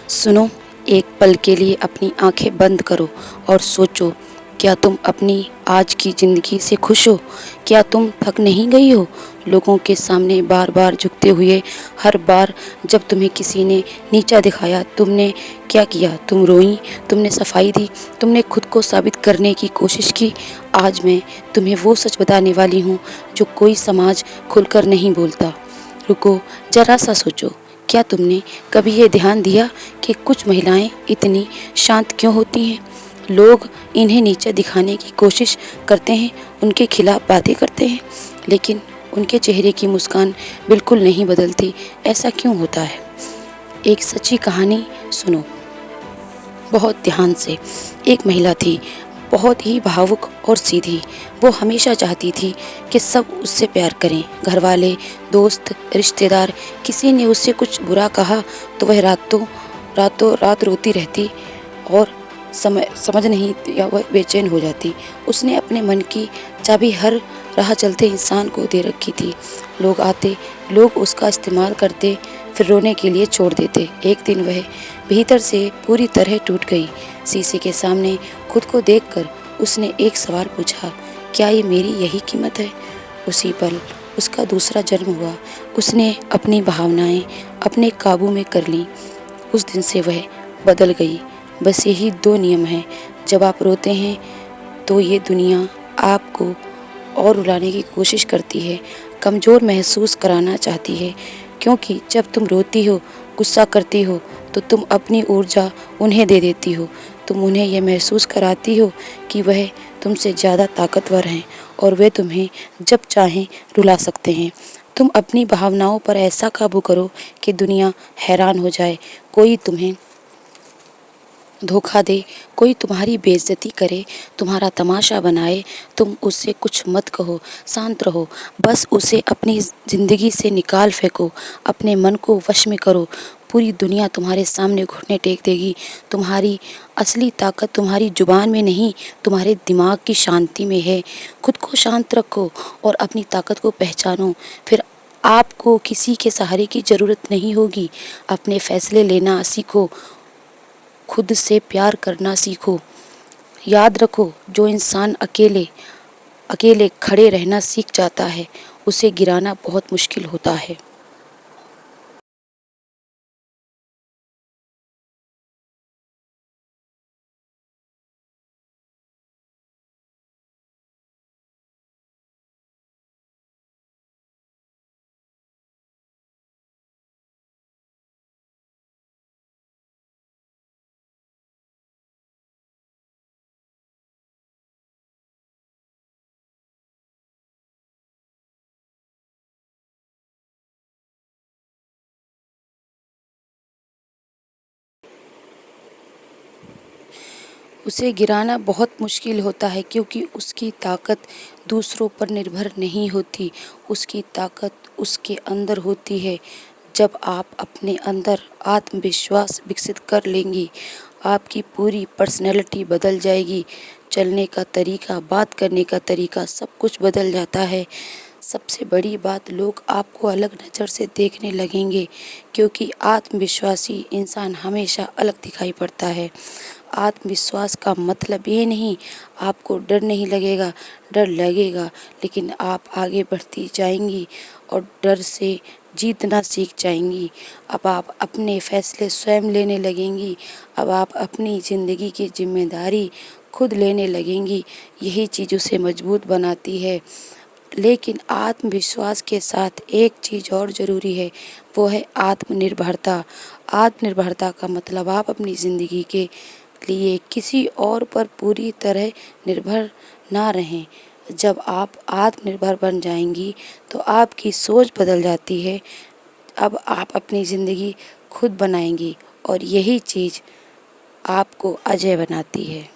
सुनो, एक पल के लिए अपनी आंखें बंद करो और सोचो, क्या तुम अपनी आज की ज़िंदगी से खुश हो? क्या तुम थक नहीं गई हो लोगों के सामने बार बार झुकते हुए? हर बार जब तुम्हें किसी ने नीचा दिखाया, तुमने क्या किया? तुम रोई, तुमने सफाई दी, तुमने खुद को साबित करने की कोशिश की। आज मैं तुम्हें वो सच बताने वाली हूँ जो कोई समाज खुलकर नहीं बोलता। रुको, जरा सा सोचो, क्या तुमने कभी ये ध्यान दिया कि कुछ महिलाएं इतनी शांत क्यों होती हैं? लोग इन्हें नीचा दिखाने की कोशिश करते हैं, उनके खिलाफ बातें करते हैं, लेकिन उनके चेहरे की मुस्कान बिल्कुल नहीं बदलती। ऐसा क्यों होता है? एक सच्ची कहानी सुनो, बहुत ध्यान से। एक महिला थी, बहुत ही भावुक और सीधी। वो हमेशा चाहती थी कि सब उससे प्यार करें। घर वाले, दोस्त, रिश्तेदार, किसी ने उससे कुछ बुरा कहा तो वह रातों रात रोती रहती और समझ नहीं या वह बेचैन हो जाती। उसने अपने मन की चाबी हर राह चलते इंसान को दे रखी थी। लोग आते, लोग उसका इस्तेमाल करते, फिर रोने के लिए छोड़ देते। एक दिन वह भीतर से पूरी तरह टूट गई। शीशे के सामने खुद को देखकर उसने एक सवाल पूछा, क्या ये मेरी यही कीमत है? उसी पल उसका दूसरा जन्म हुआ। उसने अपनी भावनाएं अपने काबू में कर लीं। उस दिन से वह बदल गई। बस यही दो नियम हैं, जब आप रोते हैं तो ये दुनिया आपको और रुलाने की कोशिश करती है, कमज़ोर महसूस कराना चाहती है, क्योंकि जब तुम रोती हो, गुस्सा करती हो, तो तुम अपनी ऊर्जा उन्हें दे देती हो। तुम उन्हें यह महसूस कराती हो कि वह तुमसे ज़्यादा ताकतवर हैं और वे तुम्हें जब चाहें रुला सकते हैं। तुम अपनी भावनाओं पर ऐसा काबू करो कि दुनिया हैरान हो जाए। कोई तुम्हें धोखा दे, कोई तुम्हारी बेइज्जती करे, तुम्हारा तमाशा बनाए, तुम उससे कुछ मत कहो, शांत रहो। बस उसे अपनी ज़िंदगी से निकाल फेंको, अपने मन को वश में करो। पूरी दुनिया तुम्हारे सामने घुटने टेक देगी। तुम्हारी असली ताकत तुम्हारी जुबान में नहीं, तुम्हारे दिमाग की शांति में है। खुद को शांत रखो और अपनी ताकत को पहचानो, फिर आपको किसी के सहारे की ज़रूरत नहीं होगी। अपने फैसले लेना सीखो, खुद से प्यार करना सीखो। याद रखो, जो इंसान अकेले अकेले खड़े रहना सीख जाता है, उसे गिराना बहुत मुश्किल होता है। उसे गिराना बहुत मुश्किल होता है, क्योंकि उसकी ताकत दूसरों पर निर्भर नहीं होती। उसकी ताकत उसके अंदर होती है। जब आप अपने अंदर आत्मविश्वास विकसित कर लेंगी, आपकी पूरी पर्सनैलिटी बदल जाएगी। चलने का तरीका, बात करने का तरीका, सब कुछ बदल जाता है। सबसे बड़ी बात, लोग आपको अलग नज़र से देखने लगेंगे, क्योंकि आत्मविश्वासी इंसान हमेशा अलग दिखाई पड़ता है। आत्मविश्वास का मतलब ये नहीं आपको डर नहीं लगेगा, डर लगेगा, लेकिन आप आगे बढ़ती जाएंगी और डर से जीतना सीख जाएंगी। अब आप अपने फैसले स्वयं लेने लगेंगी। अब आप अपनी ज़िंदगी की जिम्मेदारी खुद लेने लगेंगी। यही चीज़ उसे मजबूत बनाती है। लेकिन आत्मविश्वास के साथ एक चीज़ और ज़रूरी है, वो है आत्मनिर्भरता। आत्मनिर्भरता का मतलब आप अपनी ज़िंदगी के लिए किसी और पर पूरी तरह निर्भर ना रहें। जब आप आत्मनिर्भर बन जाएंगी तो आपकी सोच बदल जाती है। अब आप अपनी ज़िंदगी खुद बनाएंगी और यही चीज़ आपको अजय बनाती है।